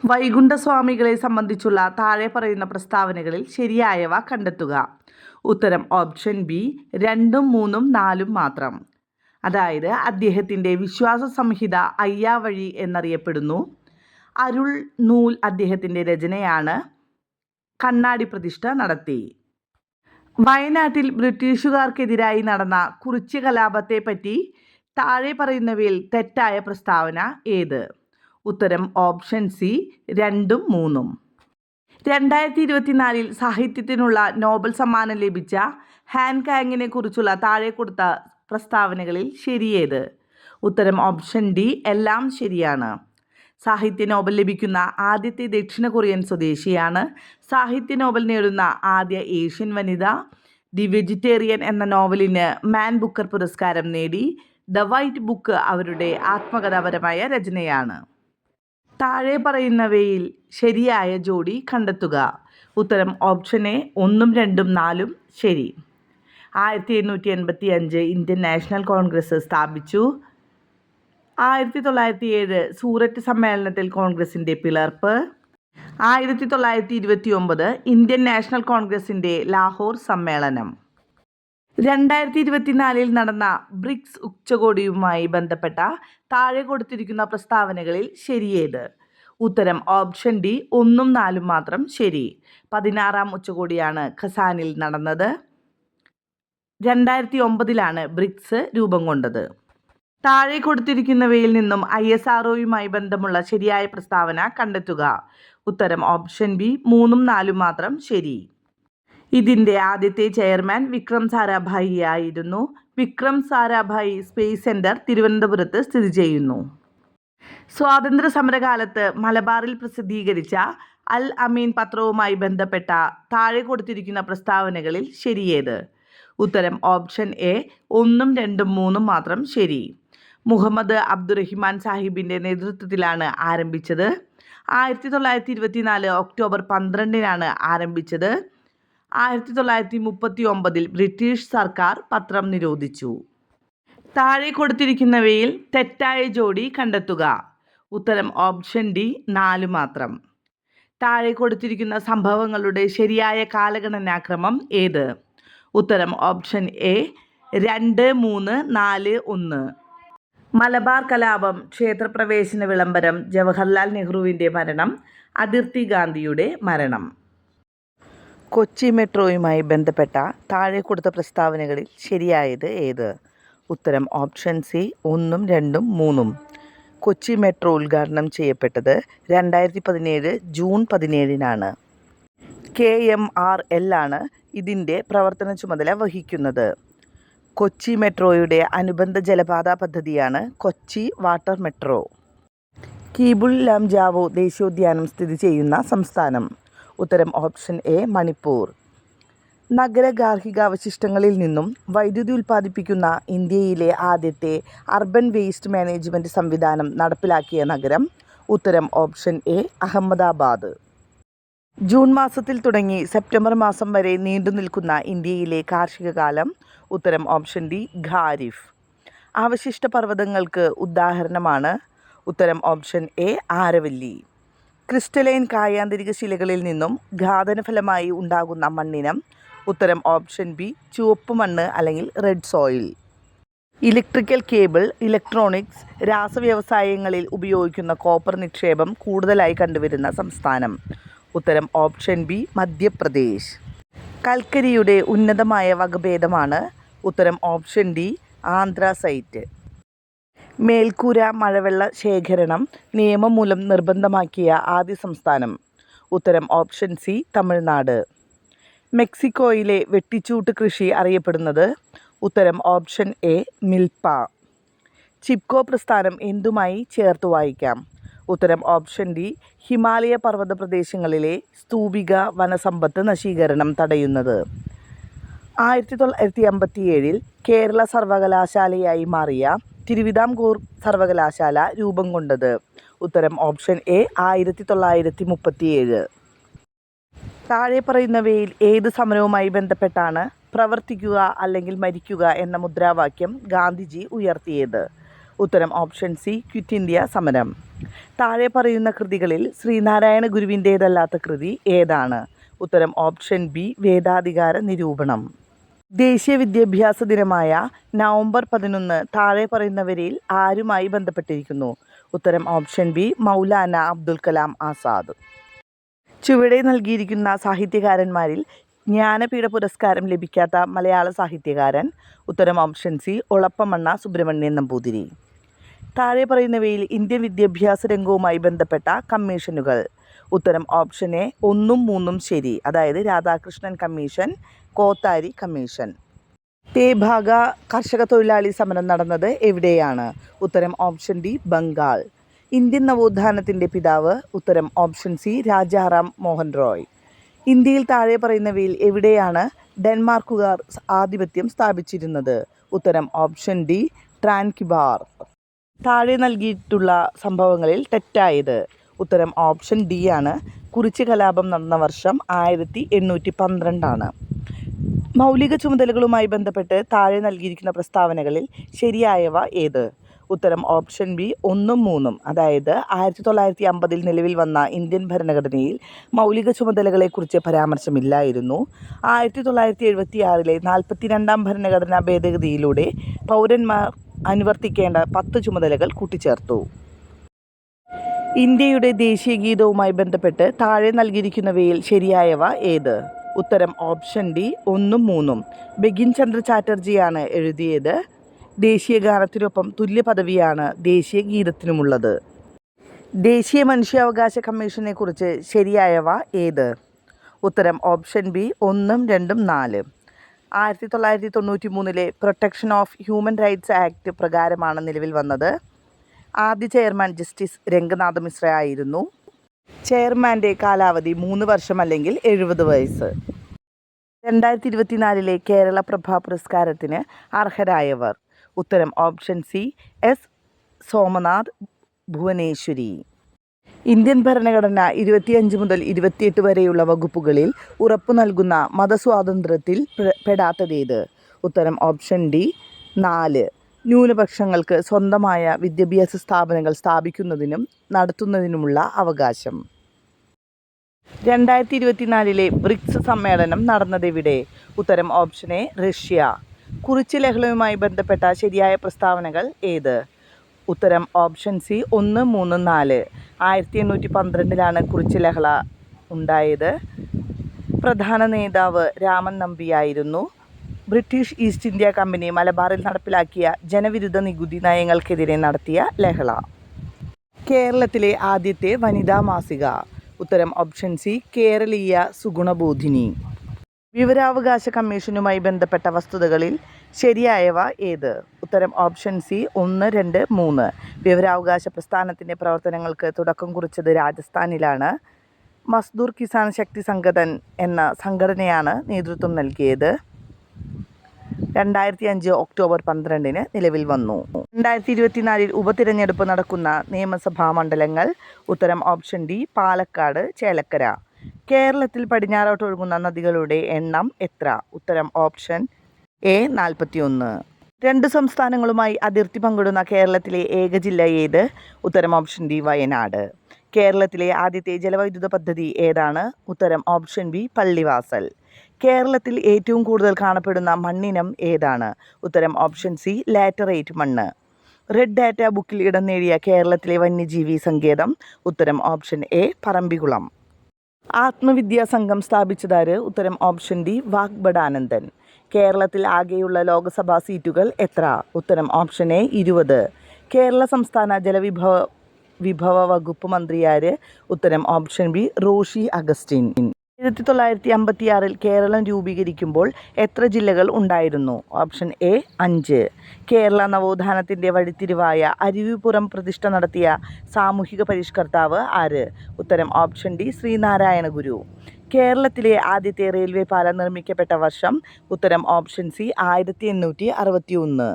വൈകുണ്ഠസ്വാമികളെ സംബന്ധിച്ചുള്ള താഴെ പറയുന്ന പ്രസ്താവനകളിൽ ശരിയായവ കണ്ടെത്തുക. ഉത്തരം ഓപ്ഷൻ ബി 2ഉം 3ഉം 4ഉം മാത്രം. അതായത് അദ്ദേഹത്തിൻ്റെ വിശ്വാസ സംഹിത അയ്യാവഴി എന്നറിയപ്പെടുന്നു. അരുൾ നൂൽ അദ്ദേഹത്തിൻ്റെ രചനയാണ്. കണ്ണാടി പ്രതിഷ്ഠ നടത്തി. വയനാട്ടിൽ ബ്രിട്ടീഷുകാർക്കെതിരായി നടന്ന കുറിച്യ കലാപത്തെപ്പറ്റി താഴെ പറയുന്നവയിൽ തെറ്റായ പ്രസ്താവന ഏത്? ഉത്തരം ഓപ്ഷൻ സി 2ഉം 3ഉം. 2024 സാഹിത്യത്തിനുള്ള നോബൽ സമ്മാനം ലഭിച്ച ഹാൻകാങ്ങിനെ കുറിച്ചുള്ള താഴെ കൊടുത്ത പ്രസ്താവനകളിൽ ശരിയേത്? ഉത്തരം ഓപ്ഷൻ ഡി എല്ലാം ശരിയാണ്. സാഹിത്യ നോബൽ ലഭിക്കുന്ന ആദ്യത്തെ ദക്ഷിണ കൊറിയൻ സ്വദേശിയാണ്. സാഹിത്യ നോബൽ നേടുന്ന ആദ്യ ഏഷ്യൻ വനിത. ദി വെജിറ്റേറിയൻ എന്ന നോവലിന് മാൻ ബുക്കർ പുരസ്കാരം നേടി. ദ വൈറ്റ് ബുക്ക് അവരുടെ ആത്മകഥാപരമായ രചനയാണ്. താഴെ പറയുന്നവയിൽ ശരിയായ ജോഡി കണ്ടെത്തുക. ഉത്തരം ഓപ്ഷൻ എ 1ഉം 2ഉം 4ഉം ശരി. 1885 ഇന്ത്യൻ നാഷണൽ കോൺഗ്രസ് സ്ഥാപിച്ചു. 1907 സൂററ്റ് സമ്മേളനത്തിൽ കോൺഗ്രസിൻ്റെ പിളർപ്പ്. 1929 ഇന്ത്യൻ നാഷണൽ കോൺഗ്രസിൻ്റെ ലാഹോർ സമ്മേളനം. 2024 നടന്ന ബ്രിക്സ് ഉച്ചകോടിയുമായി ബന്ധപ്പെട്ട താഴെ കൊടുത്തിരിക്കുന്ന പ്രസ്താവനകളിൽ ശരിയേത്? ഉത്തരം ഓപ്ഷൻ ഡി 1ഉം 4ഉം മാത്രം ശരി. 16ാം ഉച്ചകോടിയാണ് ഖസാനിൽ നടന്നത്. 2009 ബ്രിക്സ് രൂപം കൊണ്ടത്. താഴെ കൊടുത്തിരിക്കുന്നവയിൽ നിന്നും ISROയുമായി ബന്ധമുള്ള ശരിയായ പ്രസ്താവന കണ്ടെത്തുക. ഉത്തരം ഓപ്ഷൻ ബി 3ഉം 4ഉം മാത്രം ശരി. ഇതിൻ്റെ ആദ്യത്തെ ചെയർമാൻ വിക്രം സാരാഭായി ആയിരുന്നു. വിക്രം സാരാഭായി സ്പേസ് സെൻറ്റർ തിരുവനന്തപുരത്ത് സ്ഥിതി ചെയ്യുന്നു. സ്വാതന്ത്ര്യ സമരകാലത്ത് മലബാറിൽ പ്രസിദ്ധീകരിച്ച അൽ അമീൻ പത്രവുമായി ബന്ധപ്പെട്ട താഴെ കൊടുത്തിരിക്കുന്ന പ്രസ്താവനകളിൽ ശരിയേത്? ഉത്തരം ഓപ്ഷൻ എ 1ഉം 2ഉം 3ഉം മാത്രം ശരി. മുഹമ്മദ് അബ്ദുറഹിമാൻ സാഹിബിൻ്റെ നേതൃത്വത്തിലാണ് ആരംഭിച്ചത്. 1924 ഒക്ടോബർ 12 ആരംഭിച്ചത്. 1939 ബ്രിട്ടീഷ് സർക്കാർ പത്രം നിരോധിച്ചു. താഴെ കൊടുത്തിരിക്കുന്നവയിൽ തെറ്റായ ജോഡി കണ്ടെത്തുക. ഉത്തരം ഓപ്ഷൻ ഡി 4 മാത്രം. താഴെ കൊടുത്തിരിക്കുന്ന സംഭവങ്ങളുടെ ശരിയായ കാലഗണനാക്രമം ഏത്? ഉത്തരം ഓപ്ഷൻ എ 2, 3, 4, 1. മലബാർ കലാപം, ക്ഷേത്രപ്രവേശന വിളംബരം, ജവഹർലാൽ നെഹ്റുവിൻ്റെ മരണം, അതിർത്തി ഗാന്ധിയുടെ മരണം. കൊച്ചി മെട്രോയുമായി ബന്ധപ്പെട്ട താഴെ കൊടുത്ത പ്രസ്താവനകളിൽ ശരിയായത് ഏത്? ഉത്തരം ഓപ്ഷൻ സി 1ഉം 2ഉം 3ഉം. കൊച്ചി മെട്രോ ഉദ്ഘാടനം ചെയ്യപ്പെട്ടത് 2017 ജൂൺ 17 KMRL ആണ് ഇതിൻ്റെ പ്രവർത്തന ചുമതല വഹിക്കുന്നത്. കൊച്ചി മെട്രോയുടെ അനുബന്ധ ജലപാത പദ്ധതിയാണ് കൊച്ചി വാട്ടർ മെട്രോ. കീബുൾ ലംജാവോ ദേശീയോദ്യാനം സ്ഥിതി ചെയ്യുന്ന സംസ്ഥാനം. ഉത്തരം ഓപ്ഷൻ എ മണിപ്പൂർ. നഗര ഗാർഹികാവശിഷ്ടങ്ങളിൽ നിന്നും വൈദ്യുതി ഉൽപ്പാദിപ്പിക്കുന്ന ഇന്ത്യയിലെ ആദ്യത്തെ അർബൻ വേസ്റ്റ് മാനേജ്മെൻറ്റ് സംവിധാനം നടപ്പിലാക്കിയ നഗരം. ഉത്തരം ഓപ്ഷൻ എ അഹമ്മദാബാദ്. ജൂൺ മാസത്തിൽ തുടങ്ങി സെപ്റ്റംബർ മാസം വരെ നീണ്ടു നിൽക്കുന്ന ഇന്ത്യയിലെ കാർഷിക കാലം. ഉത്തരം ഓപ്ഷൻ ഡി ഖാരിഫ്. അവശിഷ്ട പർവ്വതങ്ങൾക്ക് ഉദാഹരണമാണ്. ഉത്തരം ഓപ്ഷൻ എ ആരവല്ലി. ക്രിസ്റ്റലൈൻ കായാന്തരിക ശിലകളിൽ നിന്നും ഘാതനഫലമായി ഉണ്ടാകുന്ന മണ്ണിനം. ഉത്തരം ഓപ്ഷൻ ബി ചുവപ്പ് മണ്ണ് അല്ലെങ്കിൽ red soil. Electrical cable, electronics, രാസവ്യവസായങ്ങളിൽ ഉപയോഗിക്കുന്ന കോപ്പർ നിക്ഷേപം കൂടുതലായി കണ്ടുവരുന്ന സംസ്ഥാനം. ഉത്തരം ഓപ്ഷൻ ബി മധ്യപ്രദേശ്. കൽക്കരിയുടെ ഉന്നതമായ വകഭേദമാണ്. ഉത്തരം ഓപ്ഷൻ ഡി ആന്ത്രസൈറ്റ്. മേൽക്കൂര മഴവെള്ള ശേഖരണം നിയമം മൂലം നിർബന്ധമാക്കിയ ആദ്യ സംസ്ഥാനം. ഉത്തരം ഓപ്ഷൻ സി തമിഴ്നാട്. മെക്സിക്കോയിലെ വെട്ടിച്ചൂട്ട് കൃഷി അറിയപ്പെടുന്നത്. ഉത്തരം ഓപ്ഷൻ എ മിൽപ്പ. ചിപ്കോ പ്രസ്ഥാനം എന്തുമായി ചേർത്ത് വായിക്കാം? ഉത്തരം ഓപ്ഷൻ ഡി ഹിമാലയ പർവ്വത പ്രദേശങ്ങളിലെ സ്തൂപിക വനസമ്പത്ത് നശീകരണം തടയുന്നത്. 1957 കേരള സർവകലാശാലയായി മാറിയ തിരുവിതാംകൂർ സർവകലാശാല രൂപം കൊണ്ടത്. ഉത്തരം ഓപ്ഷൻ എ 1937. താഴെ പറയുന്നവയിൽ ഏത് സമരവുമായി ബന്ധപ്പെട്ടാണ് പ്രവർത്തിക്കുക അല്ലെങ്കിൽ മരിക്കുക എന്ന മുദ്രാവാക്യം ഗാന്ധിജി ഉയർത്തിയത്? ഉത്തരം ഓപ്ഷൻ സി ക്വിറ്റ് ഇന്ത്യ സമരം. താഴെ പറയുന്ന കൃതികളിൽ ശ്രീനാരായണ ഗുരുവിൻ്റേതല്ലാത്ത കൃതി ഏതാണ്? ഉത്തരം ഓപ്ഷൻ ബി വേദാധികാര നിരൂപണം. ദേശീയ വിദ്യാഭ്യാസ ദിനമായ നവംബർ 11 താഴെ പറയുന്നവരിൽ ആരുമായി ബന്ധപ്പെട്ടിരിക്കുന്നു? ഉത്തരം ഓപ്ഷൻ ബി മൗലാന അബ്ദുൽ കലാം ആസാദ്. ചുവടെ നൽകിയിരിക്കുന്ന സാഹിത്യകാരന്മാരിൽ ജ്ഞാനപീഠ പുരസ്കാരം ലഭിക്കാത്ത മലയാള സാഹിത്യകാരൻ? ഉത്തരം ഓപ്ഷൻ സി ഒളപ്പമണ്ണ സുബ്രഹ്മണ്യൻ നമ്പൂതിരി. താഴെ പറയുന്നവയിൽ ഇന്ത്യൻ വിദ്യാഭ്യാസ രംഗവുമായി ബന്ധപ്പെട്ട കമ്മീഷനുകൾ? ഉത്തരം ഓപ്ഷൻ എ 1 3 ശരി, അതായത് രാധാകൃഷ്ണൻ കമ്മീഷൻ, കോത്താരി കമ്മീഷൻ. തേഭാഗ കർഷക തൊഴിലാളി സമരം നടന്നത് എവിടെയാണ്? ഉത്തരം ഓപ്ഷൻ ഡി ബംഗാൾ. ഇന്ത്യൻ നവോത്ഥാനത്തിൻ്റെ പിതാവ്? ഉത്തരം ഓപ്ഷൻ സി രാജാറാം മോഹൻ റോയ്. ഇന്ത്യയിൽ താഴെ പറയുന്നവയിൽ എവിടെയാണ് ഡെൻമാർക്കുകാർ ആധിപത്യം സ്ഥാപിച്ചിരുന്നത്? ഉത്തരം ഓപ്ഷൻ ഡി ട്രാൻകിബാർ. താഴെ നൽകിയിട്ടുള്ള സംഭവങ്ങളിൽ തെറ്റായത്? ഉത്തരം ഓപ്ഷൻ ഡി ആണ്. കുറിച്യ കലാപം നടന്ന വർഷം 1812 മൗലിക ചുമതലകളുമായി ബന്ധപ്പെട്ട് താഴെ നൽകിയിരിക്കുന്ന പ്രസ്താവനകളിൽ ശരിയായവ ഏത്? ഉത്തരം ഓപ്ഷൻ ബി 1 3, അതായത് 1950 നിലവിൽ വന്ന ഇന്ത്യൻ ഭരണഘടനയിൽ മൗലിക ചുമതലകളെക്കുറിച്ച് പരാമർശമില്ലായിരുന്നു. 1976 42ാം ഭരണഘടനാ ഭേദഗതിയിലൂടെ പൗരന്മാർ അനുവർത്തിക്കേണ്ട 10 ചുമതലകൾ കൂട്ടിച്ചേർത്തു. ഇന്ത്യയുടെ ദേശീയ ഗീതവുമായി ബന്ധപ്പെട്ട് താഴെ നൽകിയിരിക്കുന്നവയിൽ ശരിയായവ ഏത്? ഉത്തരം ഓപ്ഷൻ ഡി 1 3. ബങ്കിം ചന്ദ്ര ചാറ്റർജിയാണ് എഴുതിയത്. ദേശീയ ഗാനത്തിനൊപ്പം തുല്യ പദവിയാണ് ദേശീയ ഗീതത്തിനുമുള്ളത്. ദേശീയ മനുഷ്യാവകാശ കമ്മീഷനെ കുറിച്ച് ശരിയായവ ഏത്? ഉത്തരം option B 1 2 4. 1993 protection of human rights act പ്രകാരമാണ് നിലവിൽ വന്നത്. ആദ്യ ചെയർമാൻ ജസ്റ്റിസ് രംഗനാഥ മിശ്ര ആയിരുന്നു. ചെയർമാൻ്റെ കാലാവധി 3 വർഷം അല്ലെങ്കിൽ 70 വയസ്സ്. 2024 കേരള പ്രഭ പുരസ്കാരത്തിന് അർഹരായവർ? ഉത്തരം option C S Somanath Bhuvaneshwari. Indian ഭരണഘടന 25 മുതൽ 28 വരെയുള്ള വകുപ്പുകളിൽ ഉറപ്പു നൽകുന്ന മതസ്വാതന്ത്ര്യത്തിൽ പെടാത്തതേത്? ഉത്തരം ഓപ്ഷൻ ഡി 4. ന്യൂനപക്ഷങ്ങൾക്ക് സ്വന്തമായ വിദ്യാഭ്യാസ സ്ഥാപനങ്ങൾ സ്ഥാപിക്കുന്നതിനും നടത്തുന്നതിനുമുള്ള അവകാശം. 2024 ബ്രിക്സ് സമ്മേളനം നടന്നതെവിടെ? ഉത്തരം ഓപ്ഷൻ എ റഷ്യ. കുറിച്യ ലഹളയുമായി ബന്ധപ്പെട്ട ശരിയായ പ്രസ്താവനകൾ ഏത്? ഉത്തരം ഓപ്ഷൻ സി 1 3 4. 1812 കുറിച്യ ലഹള ഉണ്ടായത്. പ്രധാന നേതാവ് രാമൻ നമ്പിയായിരുന്നു. ബ്രിട്ടീഷ് ഈസ്റ്റ് ഇന്ത്യ കമ്പനി മലബാറിൽ നടപ്പിലാക്കിയ ജനവിരുദ്ധ നികുതി നയങ്ങൾക്കെതിരെ നടത്തിയ ലഹള. കേരളത്തിലെ ആദ്യത്തെ വനിതാ മാസിക? ഉത്തരം ഓപ്ഷൻ സി കേരളീയ സുഗുണബോധിനി. വിവരാവകാശ കമ്മീഷനുമായി ബന്ധപ്പെട്ട വസ്തുതകളിൽ ശരിയായവ ഏത്? ഉത്തരം ഓപ്ഷൻ സി 1 2 3. വിവരാവകാശ പ്രസ്ഥാനത്തിൻ്റെ പ്രവർത്തനങ്ങൾക്ക് തുടക്കം കുറിച്ചത് രാജസ്ഥാനിലാണ്. മസ്ദൂർ കിസാൻ ശക്തി സംഘടൻ എന്ന സംഘടനയാണ് നേതൃത്വം നൽകിയത്. 2005 ഒക്ടോബർ 12 നിലവിൽ വന്നു. 2024 ഉപതിരഞ്ഞെടുപ്പ് നടക്കുന്ന നിയമസഭാ മണ്ഡലങ്ങൾ? ഉത്തരം ഓപ്ഷൻ ഡി പാലക്കാട്, ചേലക്കര. കേരളത്തിൽ പടിഞ്ഞാറോട്ടൊഴുകുന്ന നദികളുടെ എണ്ണം എത്ര? ഉത്തരം ഓപ്ഷൻ എ 41. 2 സംസ്ഥാനങ്ങളുമായി അതിർത്തി പങ്കിടുന്ന കേരളത്തിലെ ഏക ജില്ല ഏത്? ഉത്തരം ഓപ്ഷൻ ഡി വയനാട്. കേരളത്തിലെ ആദ്യത്തെ ജലവൈദ്യുത പദ്ധതി ഏതാണ്? ഉത്തരം ഓപ്ഷൻ ബി പള്ളിവാസൽ. കേരളത്തിൽ ഏറ്റവും കൂടുതൽ കാണപ്പെടുന്ന മണ്ണിനം ഏതാണ്? ഉത്തരം ഓപ്ഷൻ സി ലാറ്ററൈറ്റ് മണ്ണ്. റെഡ് ഡാറ്റ ബുക്കിൽ ഇടം നേടിയ കേരളത്തിലെ വന്യജീവി സങ്കേതം? ഉത്തരം ഓപ്ഷൻ എ പറമ്പിക്കുളം. ആത്മവിദ്യാ സംഘം സ്ഥാപിച്ചതാര്? ഉത്തരം ഓപ്ഷൻ ഡി വാഗ്ബടാനന്ദൻ. കേരളത്തിൽ ആകെയുള്ള ലോക്സഭാ സീറ്റുകൾ എത്ര? ഉത്തരം ഓപ്ഷൻ എ 20. കേരള സംസ്ഥാന ജലവിഭവ വകുപ്പ് മന്ത്രിയാര്? ഉത്തരം ഓപ്ഷൻ ബി റോഷി അഗസ്റ്റിൻ. 1956 കേരളം രൂപീകരിക്കുമ്പോൾ എത്ര ജില്ലകൾ ഉണ്ടായിരുന്നു? Option A 5. കേരള നവോത്ഥാനത്തിൻ്റെ വഴിത്തിരിവായ അരുവിപ്പുറം പ്രതിഷ്ഠ നടത്തിയ സാമൂഹിക പരിഷ്കർത്താവ് ആര്? ഉത്തരം ഓപ്ഷൻ ഡി ശ്രീനാരായണ ഗുരു. കേരളത്തിലെ ആദ്യത്തെ റെയിൽവേ പാലം നിർമ്മിക്കപ്പെട്ട വർഷം? ഉത്തരം ഓപ്ഷൻ സി 1861.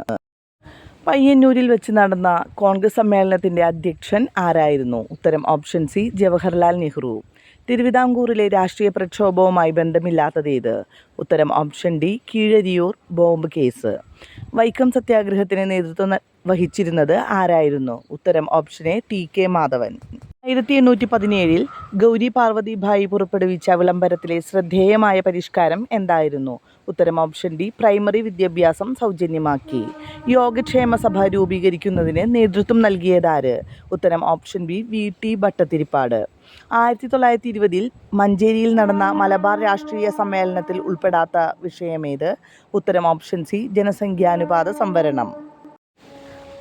പയ്യന്നൂരിൽ വെച്ച് നടന്ന കോൺഗ്രസ് സമ്മേളനത്തിൻ്റെ അധ്യക്ഷൻ ആരായിരുന്നു? ഉത്തരം ഓപ്ഷൻ സി ജവഹർലാൽ നെഹ്റു. തിരുവിതാംകൂറിലെ രാഷ്ട്രീയ പ്രക്ഷോഭവുമായി ബന്ധമില്ലാത്തതേത്? ഉത്തരം option D Keezhariyur bomb case. Vaikom സത്യാഗ്രഹത്തിന് നേതൃത്വം വഹിച്ചിരുന്നത് ആരായിരുന്നു? ഉത്തരം ഓപ്ഷൻ എ ടി.കെ. മാധവൻ. 1817 ഗൗരി പാർവതിഭായി പുറപ്പെടുവിച്ച വിളംബരത്തിലെ ശ്രദ്ധേയമായ പരിഷ്കാരം എന്തായിരുന്നു? ഉത്തരം ഓപ്ഷൻ ഡി പ്രൈമറി വിദ്യാഭ്യാസം സൗജന്യമാക്കി. യോഗക്ഷേമ സഭ രൂപീകരിക്കുന്നതിന് നേതൃത്വം നൽകിയതാര്? ഉത്തരം ഓപ്ഷൻ ബി വി.ടി. ഭട്ടതിരിപ്പാട്. 1920 മഞ്ചേരിയിൽ നടന്ന മലബാർ രാഷ്ട്രീയ സമ്മേളനത്തിൽ ഉൾപ്പെടാത്ത വിഷയമേത്? ഉത്തരം ഓപ്ഷൻ സി ജനസംഖ്യാനുപാത സംവരണം.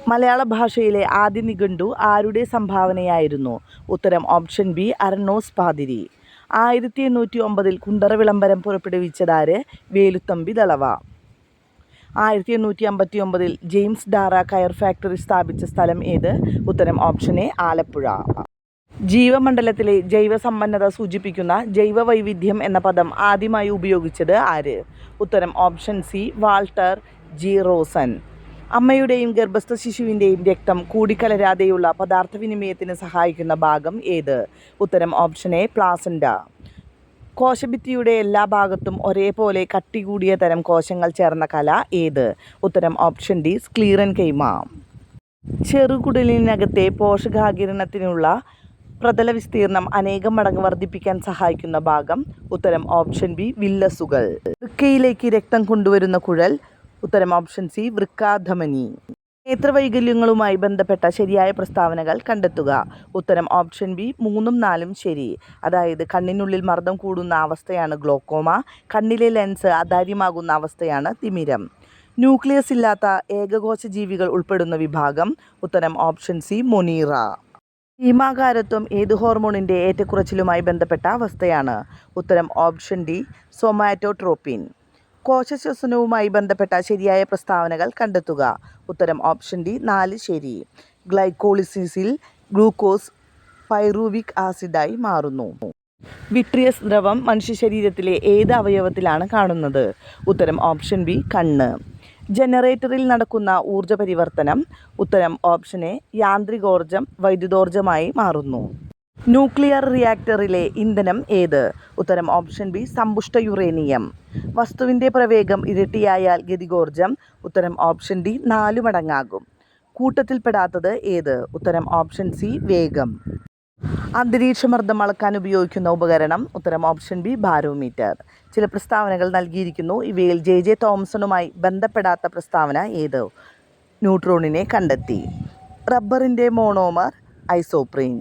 മലയാള ഭാഷയിലെ ആദ്യ നിഘണ്ടു ആരുടെ സംഭാവനയായിരുന്നു? ഉത്തരം ഓപ്ഷൻ ബി അരനോസ് പാതിരി. 1809 കുണ്ടറ വിളംബരം പുറപ്പെടുവിച്ചതാര്? വേലുത്തമ്പി ദളവ. 1859 ജെയിംസ് ഡാറ കയർ ഫാക്ടറി സ്ഥാപിച്ച സ്ഥലം ഏത്? ഉത്തരം ഓപ്ഷൻ എ ആലപ്പുഴ. ജീവമണ്ഡലത്തിലെ ജൈവസമ്പന്നത സൂചിപ്പിക്കുന്ന ജൈവവൈവിധ്യം എന്ന പദം ആദ്യമായി ഉപയോഗിച്ചത് ആര്? ഉത്തരം option C Walter G Rosan. അമ്മയുടെയും ഗർഭസ്ഥ ശിശുവിൻ്റെയും രക്തം കൂടിക്കലരാതെയുള്ള പദാർത്ഥവിനിമയത്തിന് സഹായിക്കുന്ന ഭാഗം ഏത്? ഉത്തരം ഓപ്ഷൻ എ പ്ലാസൻഡ. കോശഭിത്തിയുടെ എല്ലാ ഭാഗത്തും ഒരേപോലെ കട്ടി കൂടിയ തരം കോശങ്ങൾ ചേർന്ന കല ഏത്? ഉത്തരം ഓപ്ഷൻ ഡി സ്ക്ലീറൻകൈമ. ചെറുകുടലിനകത്തെ പോഷകാകിരണത്തിനുള്ള പ്രതല വിസ്തീർണം അനേകം മടങ്ങ് വർദ്ധിപ്പിക്കാൻ സഹായിക്കുന്ന ഭാഗം? ഉത്തരം ഓപ്ഷൻ ബി വില്ലസുകൾ. വൃക്കയിലേക്ക് രക്തം കൊണ്ടുവരുന്ന കുഴൽ? ഉത്തരം ഓപ്ഷൻ സി വൃക്കാധമനി. നേത്രവൈകല്യങ്ങളുമായി ബന്ധപ്പെട്ട ശരിയായ പ്രസ്താവനകൾ കണ്ടെത്തുക. ഉത്തരം ഓപ്ഷൻ ബി 3ഉം 4ഉം ശരി. അതായത് കണ്ണിനുള്ളിൽ മർദ്ദം കൂടുന്ന അവസ്ഥയാണ് ഗ്ലോക്കോമ, കണ്ണിലെ ലെൻസ് അതാര്യമാകുന്ന അവസ്ഥയാണ് തിമിരം. ന്യൂക്ലിയസ് ഇല്ലാത്ത ഏകകോശ ജീവികൾ ഉൾപ്പെടുന്ന വിഭാഗം? ഉത്തരം ഓപ്ഷൻ സി മൊണീറ. ഭീമാകാരത്വം ഏത് ഹോർമോണിൻ്റെ ഏറ്റക്കുറച്ചിലുമായി ബന്ധപ്പെട്ട അവസ്ഥയാണ്? ഉത്തരം ഓപ്ഷൻ ഡി സൊമാറ്റോട്രോപ്പിൻ. കോശശ്വസനവുമായി ബന്ധപ്പെട്ട ശരിയായ പ്രസ്താവനകൾ കണ്ടെത്തുക. ഉത്തരം ഓപ്ഷൻ ഡി 4 ശരി. ഗ്ലൈക്കോളിസിസിൽ ഗ്ലൂക്കോസ് പൈറൂവിക് ആസിഡായി മാറുന്നു. വിട്രിയസ് ദ്രവം മനുഷ്യ ശരീരത്തിലെ ഏത് അവയവത്തിലാണ് കാണുന്നത്? ഉത്തരം ഓപ്ഷൻ ബി കണ്ണ്. ജനറേറ്ററിൽ നടക്കുന്ന ഊർജ്ജ പരിവർത്തനം? ഉത്തരം ഓപ്ഷൻ എ യാന്ത്രികോർജ്ജം വൈദ്യുതോർജ്ജമായി മാറുന്നു. ന്യൂക്ലിയർ റിയാക്ടറിലെ ഇന്ധനം ഏത്? ഉത്തരം ഓപ്ഷൻ ബി സമ്പുഷ്ട യുറേനിയം. വസ്തുവിൻ്റെ പ്രവേഗം ഇരട്ടിയായാൽ ഗതികോർജ്ജം? ഉത്തരം ഓപ്ഷൻ ഡി 4 മടങ്ങാകും. കൂട്ടത്തിൽപ്പെടാത്തത് ഏത്? ഉത്തരം ഓപ്ഷൻ സി വേഗം. അന്തരീക്ഷമർദ്ദം അളക്കാൻ ഉപയോഗിക്കുന്ന ഉപകരണം? ഉത്തരം ഓപ്ഷൻ ബി ബാരോമീറ്റർ. ചില പ്രസ്താവനകൾ നൽകിയിരിക്കുന്നു. ഇവയിൽ ജെ തോംസണുമായി ബന്ധപ്പെടാത്ത പ്രസ്താവന ഏത്? ന്യൂട്രോണിനെ കണ്ടെത്തി. റബ്ബറിൻ്റെ മോണോമർ? ഐസോപ്രീൻ.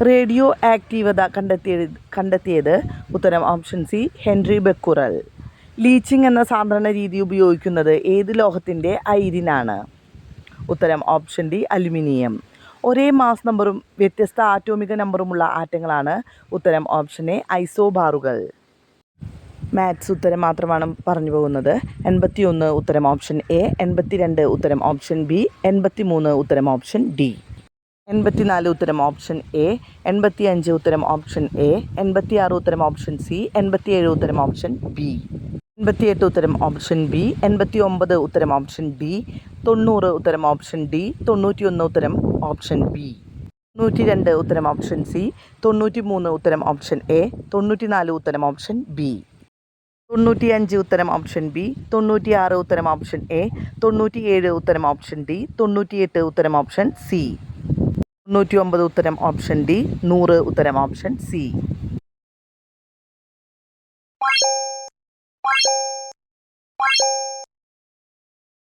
റേഡിയോ ആക്റ്റീവത കണ്ടെത്തിയത്? ഉത്തരം ഓപ്ഷൻ സി ഹെൻറി ബെക്കുറൽ. ലീച്ചിങ് എന്ന സാധാരണ രീതി ഉപയോഗിക്കുന്നത് ഏത് ലോഹത്തിൻ്റെ അയിരിനാണ്? ഉത്തരം ഓപ്ഷൻ ഡി അലുമിനിയം. ഒരേ മാസ് നമ്പറും വ്യത്യസ്ത ആറ്റോമിക നമ്പറുമുള്ള ആറ്റങ്ങളാണ്? ഉത്തരം ഓപ്ഷൻ എ ഐസോബാറുകൾ. മാത്സ് ഉത്തരം മാത്രമാണ് പറഞ്ഞു പോകുന്നത്. 81 ഉത്തരം ഓപ്ഷൻ എ, 82 ഉത്തരം ഓപ്ഷൻ ബി, 83 ഉത്തരം ഓപ്ഷൻ ഡി, 84 ഉത്തരം ഓപ്ഷൻ എ, 85 ഉത്തരം ഓപ്ഷൻ എ, 86 ഉത്തരം ഓപ്ഷൻ സി, 87 ഉത്തരം ഓപ്ഷൻ ബി, 88 ഉത്തരം ഓപ്ഷൻ ബി, 89 ഉത്തരം ഓപ്ഷൻ ഡി, 90 ഉത്തരം ഓപ്ഷൻ ഡി, 91 ഉത്തരം ഓപ്ഷൻ ബി, 92 ഉത്തരം ഓപ്ഷൻ സി, 93 ഉത്തരം ഓപ്ഷൻ എ, 94 ഉത്തരം ഓപ്ഷൻ ബി, 95 ഉത്തരം ഓപ്ഷൻ ബി, 96 ഉത്തരം ഓപ്ഷൻ എ, 97 ഉത്തരം ഓപ്ഷൻ ഡി, 98 ഉത്തരം ഓപ്ഷൻ സി, 99 ഉത്തരം ഓപ്ഷൻ ഡി, 100 ഉത്തരം ഓപ്ഷൻ സി.